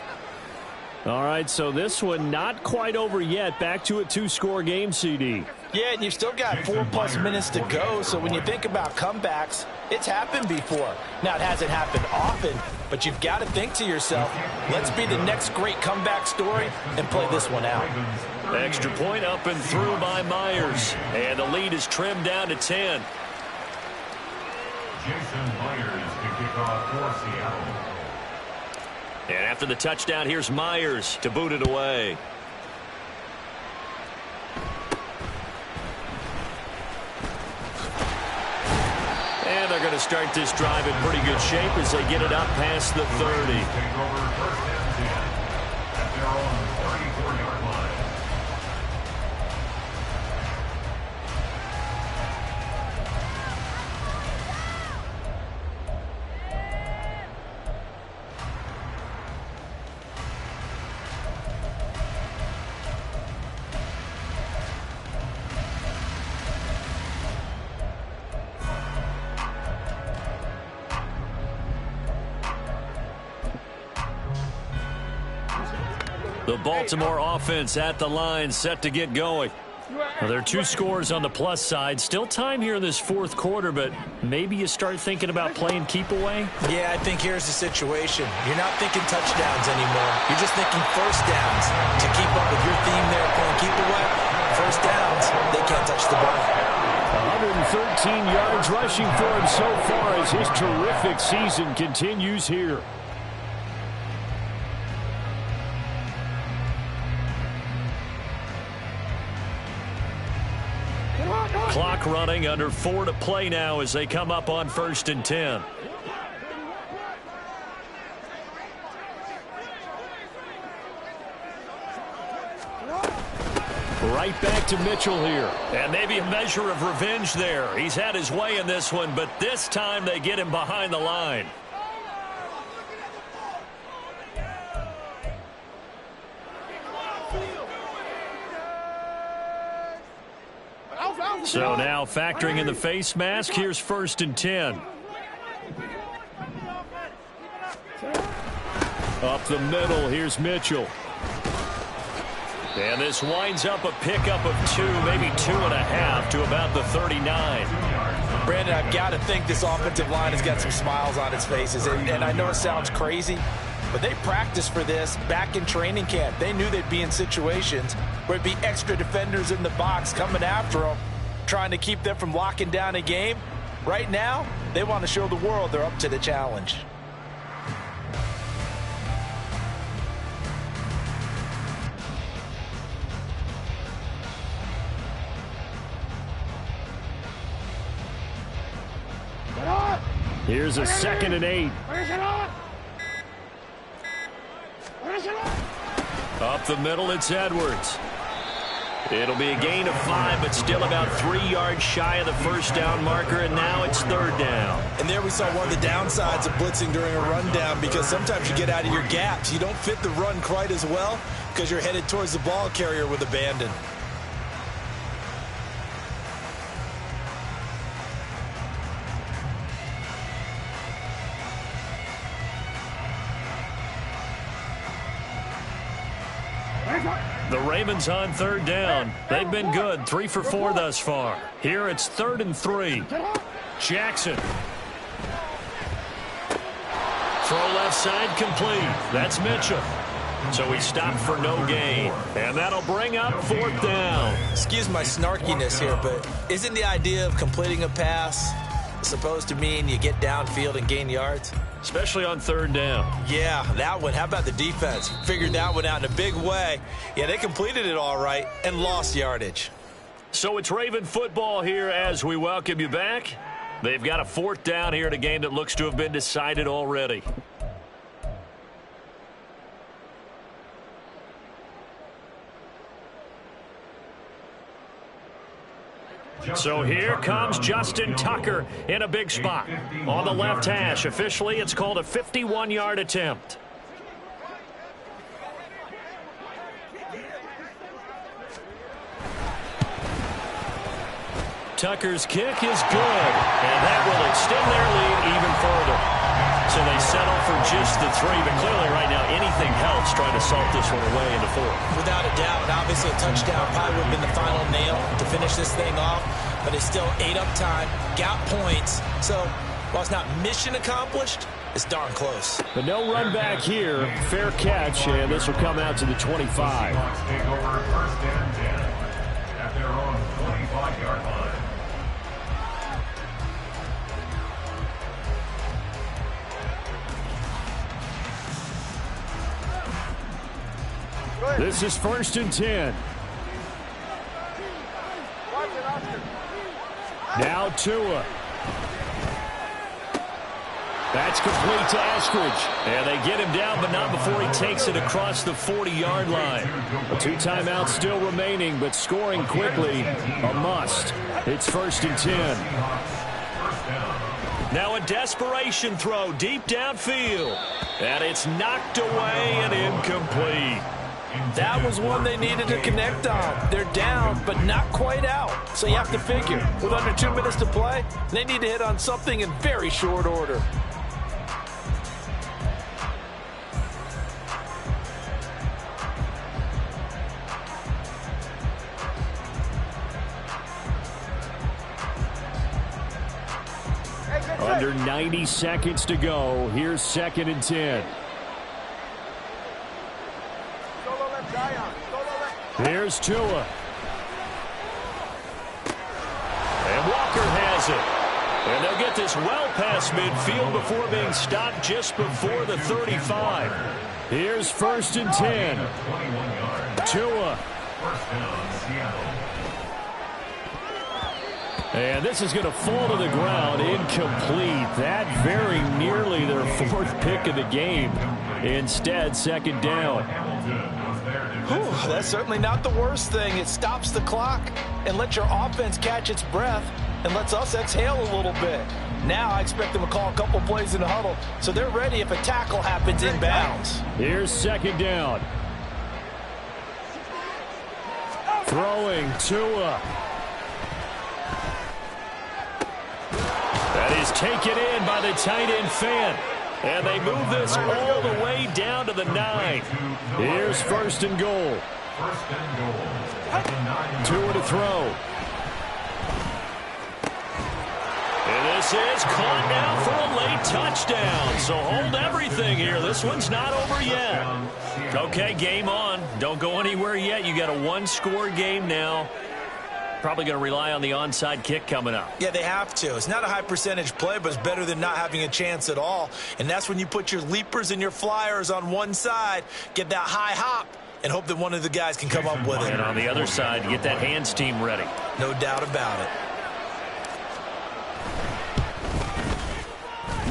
All right, so this one not quite over yet. Back to a 2-score game, CD. Yeah, and you've still got 4+ minutes to go, so when you think about comebacks, it's happened before. Now, it hasn't happened often, but you've got to think to yourself, let's be the next great comeback story and play this one out. Extra point up and through by Myers. And the lead is trimmed down to 10. Jason Myers to kick off for Seattle. And after the touchdown, here's Myers to boot it away. And they're going to start this drive in pretty good shape as they get it up past the 30. Take over 1st and 10 at their own 34-yard line. The Baltimore offense at the line, set to get going. Well, there are 2 scores on the plus side. Still time here in this 4th quarter, but maybe you start thinking about playing keep away? Yeah, I think here's the situation. You're not thinking touchdowns anymore. You're just thinking first downs. To keep up with your theme there, playing keep away, first downs, they can't touch the ball. 113 yards rushing for him so far as his terrific season continues here. Clock running, under 4 to play now as they come up on 1st and 10. Right back to Mitchell here. And maybe a measure of revenge there. He's had his way in this one, but this time they get him behind the line. So now factoring in the face mask, here's 1st and 10. Up the middle, here's Mitchell. And this winds up a pickup of 2, maybe 2.5 to about the 39. Brandon, I've got to think this offensive line has got some smiles on its faces. And I know it sounds crazy, but they practiced for this back in training camp. They knew they'd be in situations where it'd be extra defenders in the box coming after them, trying to keep them from locking down a game. Right now, they want to show the world they're up to the challenge. Here's a 2nd and 8. Up the middle, it's Edwards. It'll be a gain of 5, but still about 3 yards shy of the first down marker, and now it's 3rd down. And there we saw one of the downsides of blitzing during a rundown, because sometimes you get out of your gaps. You don't fit the run quite as well because you're headed towards the ball carrier with abandon. The Ravens on 3rd down. They've been good, 3 for 4 thus far. Here it's 3rd and 3. Jackson. Throw left side complete. That's Mitchell. So he stopped for no gain. And that'll bring up 4th down. Excuse my snarkiness here, but isn't the idea of completing a pass supposed to mean you get downfield and gain yards? Especially on 3rd down. Yeah, that one. How about the defense? Figured that one out in a big way. Yeah, they completed it all right and lost yardage. So it's Raven football here as we welcome you back. They've got a 4th down here in a game that looks to have been decided already. So here comes Justin Tucker in a big spot. On the left hash, officially it's called a 51-yard attempt. Tucker's kick is good, and that will extend their lead even further. So they settle for just the 3, but clearly right now anything helps trying to salt this one away into 4. Without a doubt, obviously a touchdown probably would have been the final nail to finish this thing off, but it's still 8 up time, got points. So while it's not mission accomplished, it's darn close. But no run back here. Fair catch, and this will come out to the 25. Seahawks take over 1st and 10 at their own 25-yard line. This is 1st and 10. Now Tua. That's complete to Eskridge. And they get him down, but not before he takes it across the 40-yard line. A 2 timeouts still remaining, but scoring quickly, a must. It's 1st and 10. Now a desperation throw deep downfield. And it's knocked away and incomplete. That was one they needed to connect on. They're down, but not quite out. So you have to figure, with under 2 minutes to play, they need to hit on something in very short order. Under 90 seconds to go. Here's 2nd and 10. Here's Tua. And Walker has it. And they'll get this well past midfield before being stopped just before the 35. Here's 1st and 10. Tua. And this is going to fall to the ground, incomplete. That very nearly their 4th pick of the game. Instead, 2nd down. Whew, that's certainly not the worst thing. It stops the clock and lets your offense catch its breath and lets us exhale a little bit. Now I expect them to call a couple plays in the huddle, so they're ready if a tackle happens inbounds. Here's 2nd down. Throwing Tua. That is taken in by the tight end Fant. And they move this all the way down to the 9. Here's 1st and goal. First and goal. At the 9-yard Two to throw. And this is caught now for a late touchdown. So hold everything here. This one's not over yet. Okay, game on. Don't go anywhere yet. You got a one-score game now. Probably going to rely on the onside kick coming up. Yeah, they have to. It's not a high percentage play, but it's better than not having a chance at all. And that's when you put your leapers and your flyers on one side, get that high hop, and hope that one of the guys can come up with it. And on the other side, get that hands team ready. No doubt about it.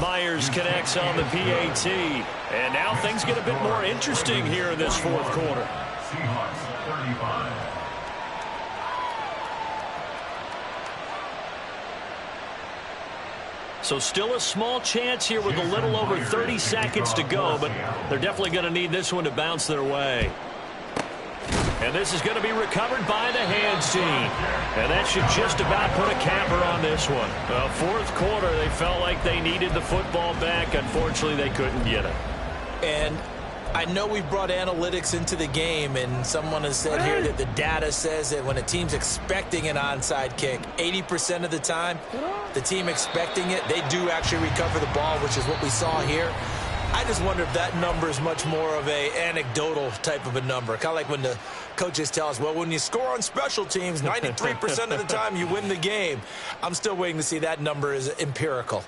Myers connects on the PAT. And now things get a bit more interesting here in this fourth quarter. Seahawks 35. So still a small chance here with a little over 30 seconds to go, but they're definitely going to need this one to bounce their way. And this is going to be recovered by the hands team. And that should just about put a capper on this one. Fourth quarter, they felt like they needed the football back. Unfortunately, they couldn't get it. And I know we've brought analytics into the game, and someone has said here that the data says that when a team's expecting an onside kick, 80% of the time, the team expecting it, they do actually recover the ball, which is what we saw here. I just wonder if that number is much more of a anecdotal type of a number. Kind of like when the coaches tell us, well, when you score on special teams, 93% of the time you win the game. I'm still waiting to see that number is empirical.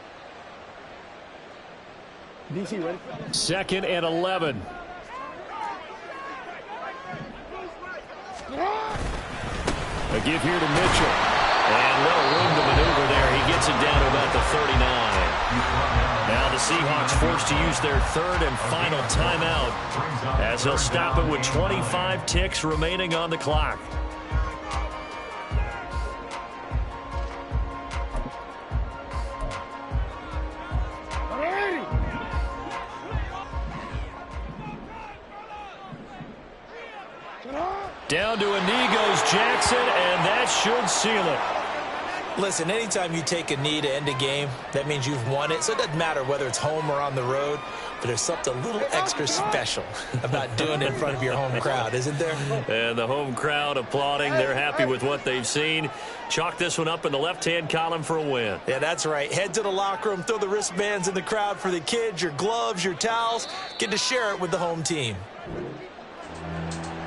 DC, ready? 2nd and 11. A give here to Mitchell. And little room to maneuver there. He gets it down to about the 39. Now the Seahawks forced to use their third and final timeout as they'll stop it with 25 ticks remaining on the clock. Down to a knee goes Jackson, and that should seal it. Listen, anytime you take a knee to end a game, that means you've won it. So it doesn't matter whether it's home or on the road, but there's something a little extra special about doing it in front of your home crowd, isn't there? And the home crowd applauding. They're happy with what they've seen. Chalk this one up in the left-hand column for a win. Yeah, that's right. Head to the locker room, throw the wristbands in the crowd for the kids, your gloves, your towels. Get to share it with the home team.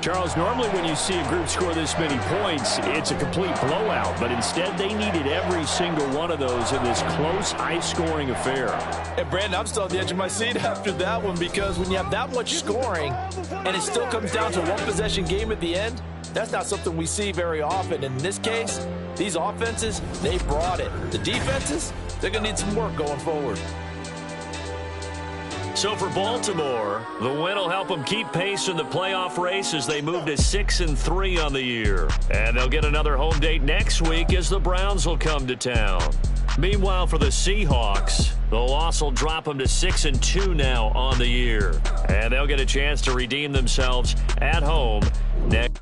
Charles, normally when you see a group score this many points, it's a complete blowout. But instead, they needed every single one of those in this close, high-scoring affair. And, Brandon, I'm still on the edge of my seat after that one because when you have that much scoring and it still comes down to a one-possession game at the end, that's not something we see very often. In this case, these offenses, they brought it. The defenses, they're going to need some work going forward. So for Baltimore, the win will help them keep pace in the playoff race as they move to 6-3 on the year. And they'll get another home date next week as the Browns will come to town. Meanwhile, for the Seahawks, the loss will drop them to 6-2 now on the year. And they'll get a chance to redeem themselves at home next.